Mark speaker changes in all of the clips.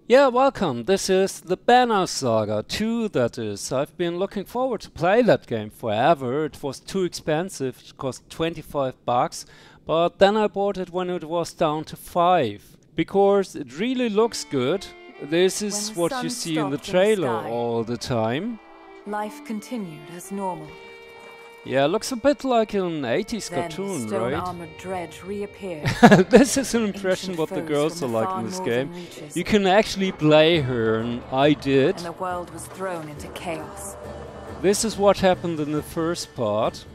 Speaker 1: Yeah, welcome. This is the Banner Saga 2, that is. I've been looking forward to play that game forever. It was too expensive, it cost 25 bucks, but then I bought it when it was down to 5. Because it really looks good. This is what you see in the trailer all the time.
Speaker 2: Life continued as normal.
Speaker 1: Yeah, looks a bit like an 80s
Speaker 2: Then
Speaker 1: cartoon,
Speaker 2: stone
Speaker 1: right?
Speaker 2: armored dredge reappeared.
Speaker 1: This is an impression
Speaker 2: Ancient
Speaker 1: what the
Speaker 2: foes
Speaker 1: girls
Speaker 2: from
Speaker 1: are
Speaker 2: the
Speaker 1: like
Speaker 2: far
Speaker 1: in this
Speaker 2: northern
Speaker 1: game.
Speaker 2: reaches.
Speaker 1: You can actually play her, and I did.
Speaker 2: And the world was thrown into chaos.
Speaker 1: This is what happened in the first part.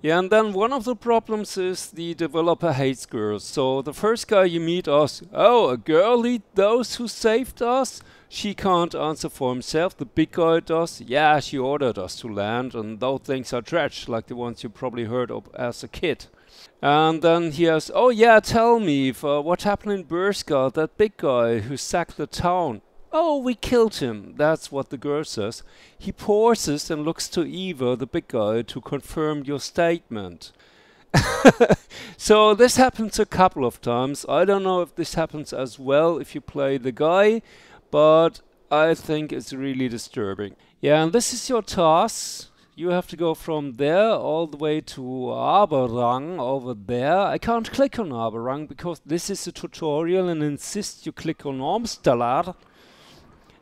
Speaker 1: Yeah, and then one of the problems is the developer hates girls. So the first guy you meet asks, "Oh, a girl lead those who saved us?" She can't answer for himself. The big guy does. "Yeah, she ordered us to land, and those things are trash, like the ones you probably heard of as a kid." And then he asks, "Oh yeah, tell me, what happened in Burska, that big guy who sacked the town?" "Oh, we killed him." That's what the girl says. He pauses and looks to Eva, the big guy, to confirm your statement. So this happens a couple of times. I don't know if this happens as well if you play the guy, but I think it's really disturbing. Yeah, and this is your task. You have to go from there all the way to Aberrang over there. I can't click on Aberrang because this is a tutorial and insists you click on Ormstalar.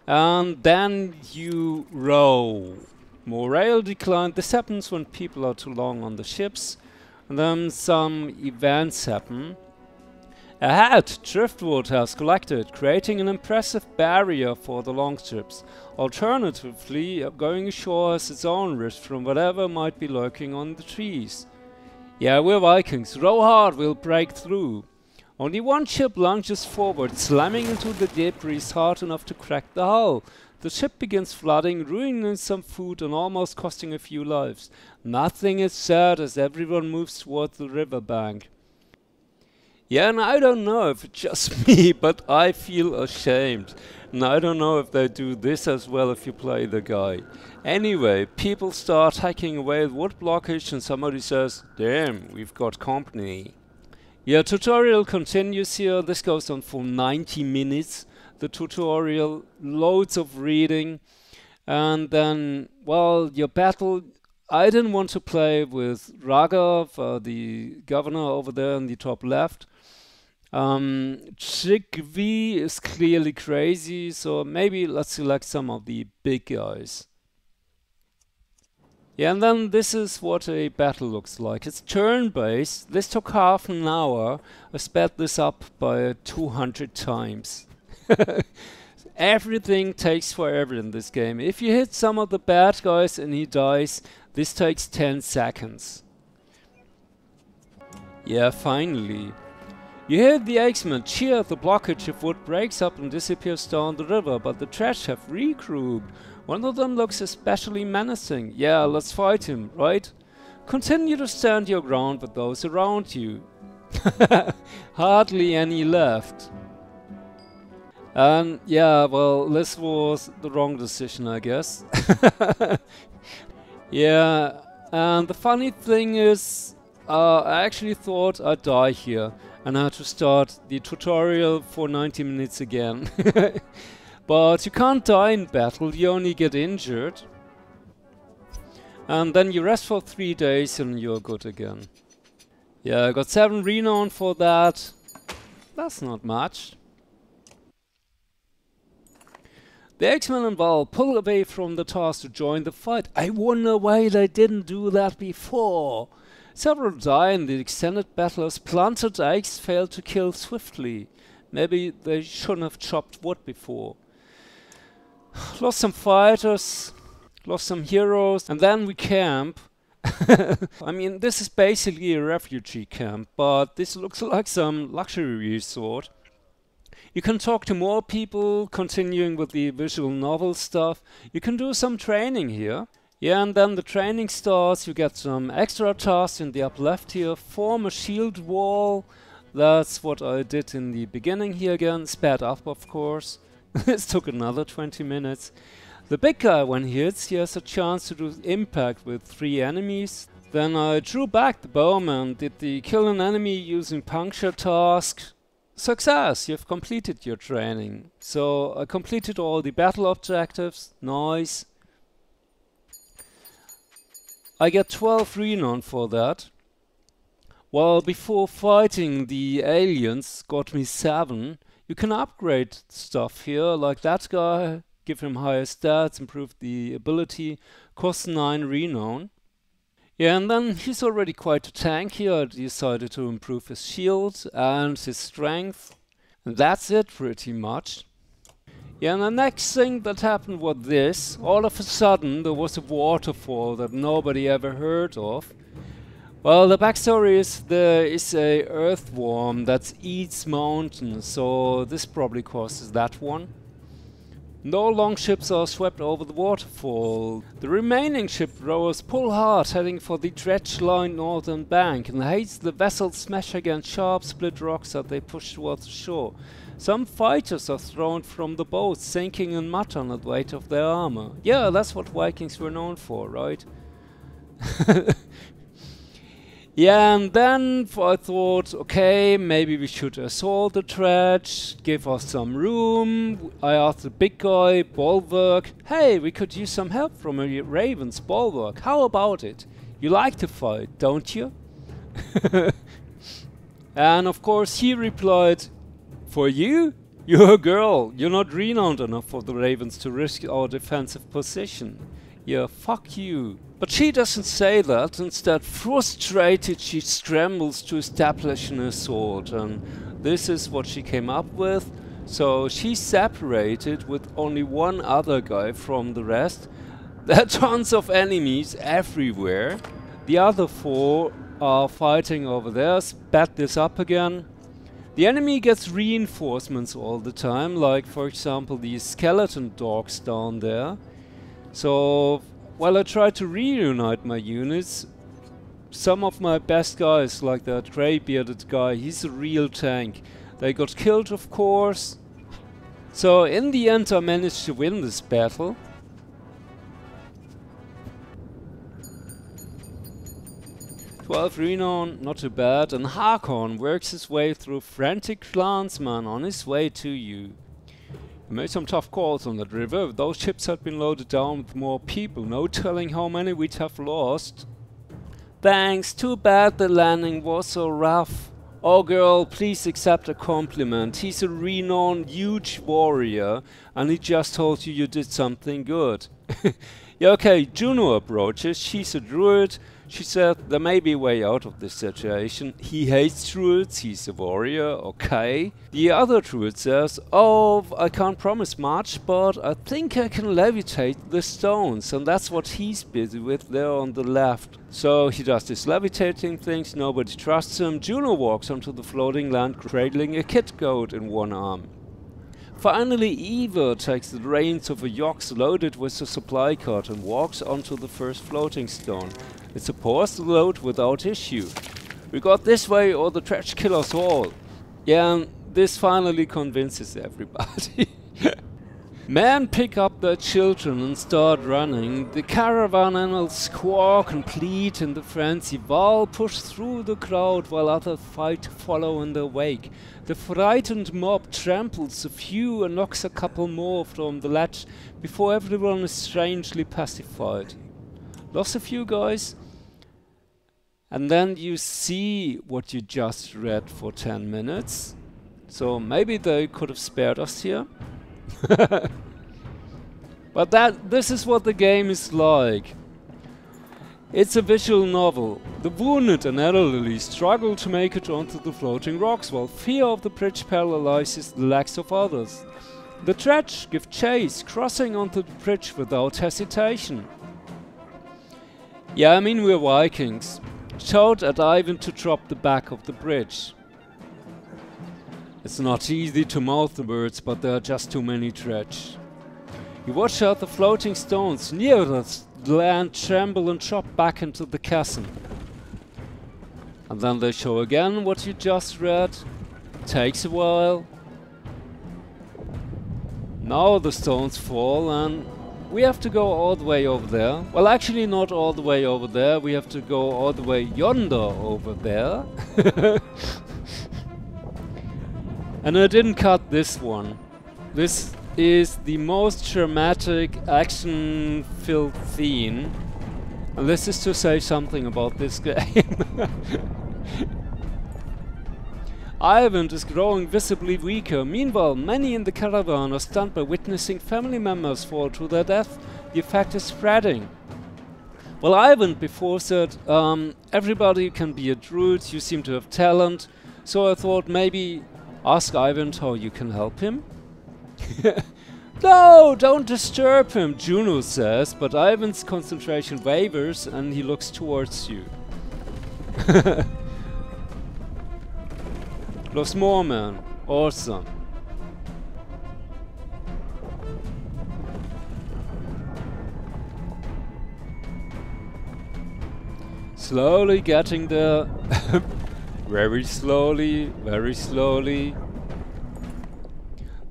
Speaker 1: And then you row. Morale decline. This happens when people are too long on the ships. And then some events happen. Ahead, driftwood has collected, creating an impressive barrier for the longships. Alternatively, going ashore has its own risk from whatever might be lurking on the trees. Yeah, we're Vikings. Row hard, we'll break through. Only one ship lunges forward, slamming into the debris hard enough to crack the hull. The ship begins flooding, ruining some food and almost costing a few lives. Nothing is said as everyone moves towards the riverbank. Yeah, and I don't know if it's just me, but I feel ashamed. And I don't know if they do this as well if you play the guy. Anyway, people start hacking away at wood blockage and somebody says, "Damn, we've got company." Yeah, tutorial continues here. This goes on for 90 minutes. The tutorial, loads of reading. And then, well, your battle. I didn't want to play with Raghav, the governor over there in the top left. Chikvi is clearly crazy, so maybe let's select some of the big guys. Yeah, and then this is what a battle looks like. It's turn-based. This took half an hour. I sped this up by 200 times. Everything takes forever in this game. If you hit some of the bad guys and he dies, this takes 10 seconds. Yeah, finally. You hear the axemen cheer. The blockage of wood breaks up and disappears down the river, but the trash have regrouped. One of them looks especially menacing. Yeah, let's fight him, right? Continue to stand your ground with those around you. Hardly any left. And yeah, well, this was the wrong decision, I guess. Yeah, and the funny thing is, I actually thought I'd die here and I had to start the tutorial for 90 minutes again. But you can't die in battle, you only get injured. And then you rest for 3 days and you're good again. Yeah, I got 7 renown for that. That's not much. The X-Men and Val pull away from the task to join the fight. I wonder why they didn't do that before. Several die in the extended battle as planted eggs fail to kill swiftly. Maybe they shouldn't have chopped wood before. Lost some fighters, lost some heroes, and then we camp. I mean, this is basically a refugee camp, but this looks like some luxury resort. You can talk to more people, continuing with the visual novel stuff. You can do some training here. Yeah, and then the training starts. You get some extra tasks in the upper left here. Form a shield wall. That's what I did in the beginning here again. Sped up, of course. This took another 20 minutes. The big guy, when he hits, he has a chance to do impact with 3 enemies. Then I drew back the bowman, did the kill an enemy using puncture task. success! You've completed your training. So I completed all the battle objectives. Nice. I get 12 renown for that. While before fighting the aliens got me 7. You can upgrade stuff here, like that guy. Give him higher stats, improve the ability. Costs 9 renown. Yeah, and then he's already quite a tank here. I decided to improve his shield and his strength. And that's it, pretty much. Yeah, and the next thing that happened was this. All of a sudden, there was a waterfall that nobody ever heard of. Well, the backstory is there is a earthworm that eats mountains, so this probably causes that one. No longships are swept over the waterfall. The remaining ship rowers pull hard, heading for the dredge-lined northern bank, and hates the vessels smash against sharp split rocks as they push towards the shore. Some fighters are thrown from the boats, sinking in mud under the weight of their armor. Yeah, that's what Vikings were known for, right? Yeah, and then I thought, okay, maybe we should assault the dredge, give us some room. I asked the big guy, Bulwark, hey, we could use some help from a Raven's Bulwark. How about it? You like to fight, don't you? And of course he replied, for you? You're a girl. You're not renowned enough for the Ravens to risk our defensive position. Yeah, fuck you. But she doesn't say that. Instead, frustrated, she scrambles to establish an assault. And this is what she came up with. So she's separated with only one other guy from the rest. There are tons of enemies everywhere. The other 4 are fighting over there. Sped this up again. The enemy gets reinforcements all the time. Like, for example, these skeleton dogs down there. So, while I try to reunite my units, some of my best guys, like that grey-bearded guy, he's a real tank. They got killed, of course. So, in the end, I managed to win this battle. Renown, not too bad. And Hakon works his way through frantic clansmen on his way to you. We made some tough calls on that river. If those ships had been loaded down with more people, no telling how many we'd have lost. Thanks, too bad the landing was so rough. Oh girl, please accept a compliment. He's a renowned huge warrior and he just told you did something good. Yeah, okay, Juno approaches. She's a druid. She said there may be a way out of this situation. He hates druids, he's a warrior, okay. The other druid says, oh, I can't promise much, but I think I can levitate the stones. And that's what he's busy with there on the left. So he does this levitating things, nobody trusts him. Juno walks onto the floating land, cradling a kid goat in one arm. Finally, Eva takes the reins of a yox loaded with a supply cart and walks onto the first floating stone. It supports the load without issue. We got this way or the trash kill us all. Yeah, and this finally convinces everybody. Men pick up their children and start running. The caravan animals squawk and plead in the frenzy. Val push through the crowd while others fight to follow in their wake. The frightened mob tramples a few and knocks a couple more from the ledge before everyone is strangely pacified. Lost a few guys. And then you see what you just read for 10 minutes. So maybe they could have spared us here. But this is what the game is like. It's a visual novel. The wounded and elderly struggle to make it onto the floating rocks, while fear of the bridge paralyzes the legs of others. The dredge give chase, crossing onto the bridge without hesitation. Yeah, I mean we're Vikings. Shout at Ivan to drop the back of the bridge. It's not easy to mouth the words, but there are just too many dredge. You watch out the floating stones near the land tremble and drop back into the chasm. And then they show again what you just read. Takes a while. Now the stones fall and we have to go all the way over there. Well, actually not all the way over there. We have to go all the way yonder over there. And I didn't cut this one. This is the most dramatic action-filled scene. And this is to say something about this game. Ivan is growing visibly weaker. Meanwhile, many in the caravan are stunned by witnessing family members fall to their death. The effect is spreading. Well, Ivan before said, everybody can be a druid, you seem to have talent. So I thought maybe ask Ivan how you can help him. No, don't disturb him, Juno says, but Ivan's concentration wavers and he looks towards you. Loves more, man. Awesome. Slowly getting there. Very slowly, very slowly.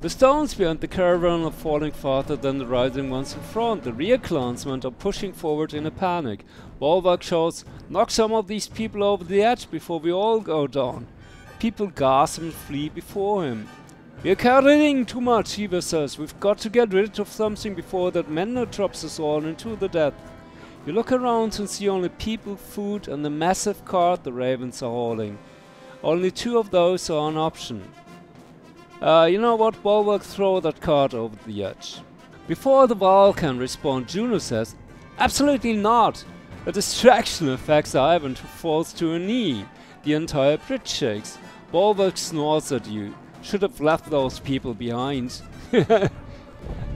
Speaker 1: The stones behind the caravan are falling faster than the rising ones in front. The rear clansmen are pushing forward in a panic. Volvak shouts, knock some of these people over the edge before we all go down. People gasp and flee before him. We're carrying too much, Shiva says. We've got to get rid of something before that Mender drops us all into the death. You look around and see only people, food and the massive cart the ravens are hauling. Only 2 of those are an option. You know what, Volvak, throw that cart over the edge. Before the Val can respond, Juno says, absolutely not! A distraction affects Ivan who falls to a knee. The entire bridge shakes. Volvak snorts at you. Should have left those people behind.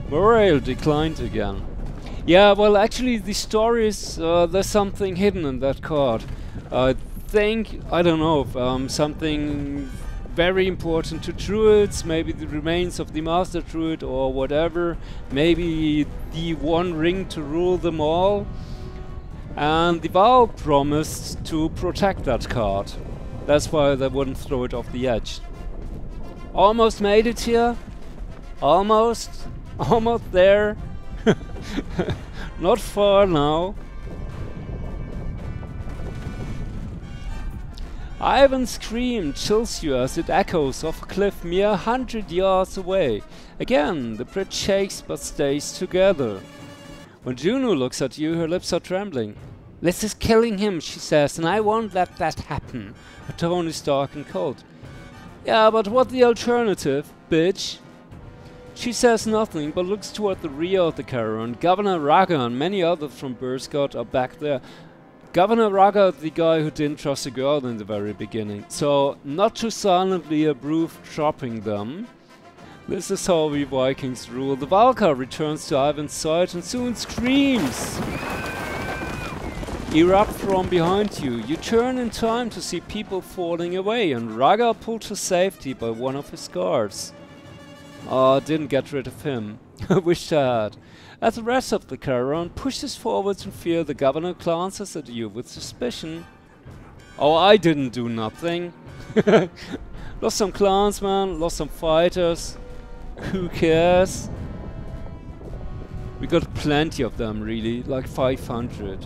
Speaker 1: Morale declined again. Yeah, well actually the story is, there's something hidden in that card. I think, I don't know, something very important to druids, maybe the remains of the master druid or whatever, maybe the one ring to rule them all. And the Val promised to protect that card. That's why they wouldn't throw it off the edge. Almost made it here. Almost. Almost there. Not far now. Ivan's scream chills you as it echoes off a cliff mere 100 yards away. Again, the bridge shakes but stays together. When Juno looks at you, her lips are trembling. This is killing him, she says, and I won't let that happen. Her tone is dark and cold. Yeah, but what the alternative, bitch? She says nothing, but looks toward the rear of the caravan. Governor Raga and many others from Burskot are back there. Governor Raga, the guy who didn't trust a girl in the very beginning. So, not to silently approve dropping them. This is how we Vikings rule. The Valka returns to Ivan's side and soon screams erupt from behind you. You turn in time to see people falling away and Raga pulled to safety by one of his guards. Didn't get rid of him. I wished I had. As the rest of the caravan pushes forwards in fear, the governor glances at you with suspicion. Oh, I didn't do nothing. Lost some clansmen, lost some fighters. Who cares? We got plenty of them, really, like 500.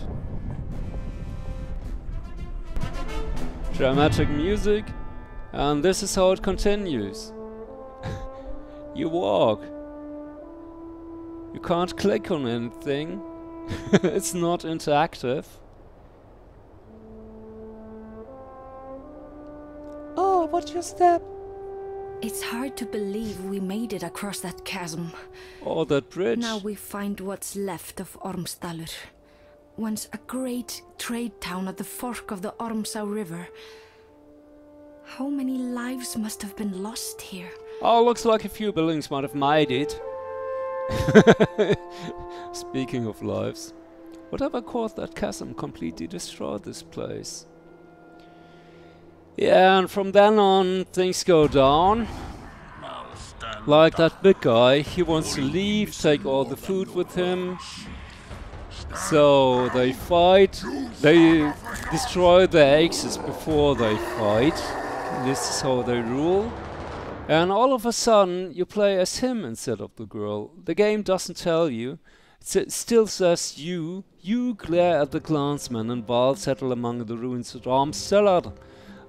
Speaker 1: Dramatic music, and this is how it continues. You walk. You can't click on anything. It's not interactive. Oh, watch your step.
Speaker 3: It's hard to believe we made it across that chasm.
Speaker 1: Oh, that bridge.
Speaker 3: Now we find what's left of Ormsdalur. Once a great trade town at the fork of the Ormsau River. How many lives must have been lost here?
Speaker 1: Oh, looks like a few buildings might have made it. Speaking of lives, whatever caused that chasm completely destroyed this place. Yeah, and from then on things go down. Like that big guy, he wants to leave, take all the food with him. So they fight, they destroy the axes before they fight. This is how they rule. And all of a sudden you play as him instead of the girl. The game doesn't tell you. It still says you. You glare at the clansmen and Val settle among the ruins of Ormsdalur.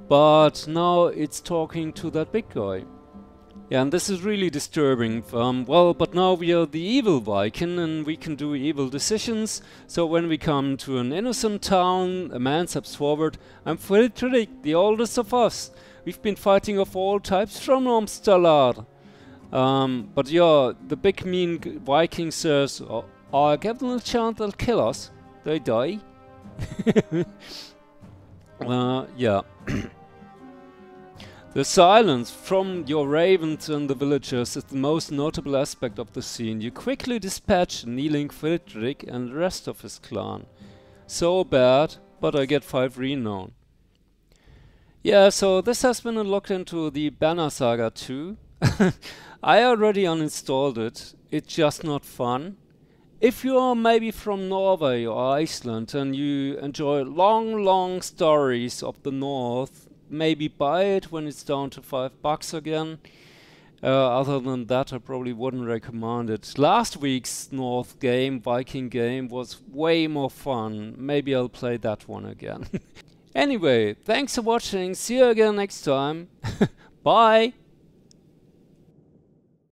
Speaker 1: But now it's talking to that big guy. Yeah, and this is really disturbing. Well, but now we are the evil Viking and we can do evil decisions. So when we come to an innocent town, a man steps forward. I'm Friedrich, the oldest of us. We've been fighting of all types from Ormstallar. But yeah, the big mean Viking says, oh, I give them a chance, they'll kill us. They die. Yeah. The silence from your ravens and the villagers is the most notable aspect of the scene. You quickly dispatch kneeling Friedrich and the rest of his clan. So bad, but I get 5 renown. Yeah, so this has been a look into the Banner Saga 2. I already uninstalled it, it's just not fun. If you are maybe from Norway or Iceland and you enjoy long stories of the North, maybe buy it when it's down to $5 again. Other than that, I probably wouldn't recommend it. Last week's North game, Viking game, was way more fun. Maybe I'll play that one again. Anyway, thanks for watching. See you again next time. Bye!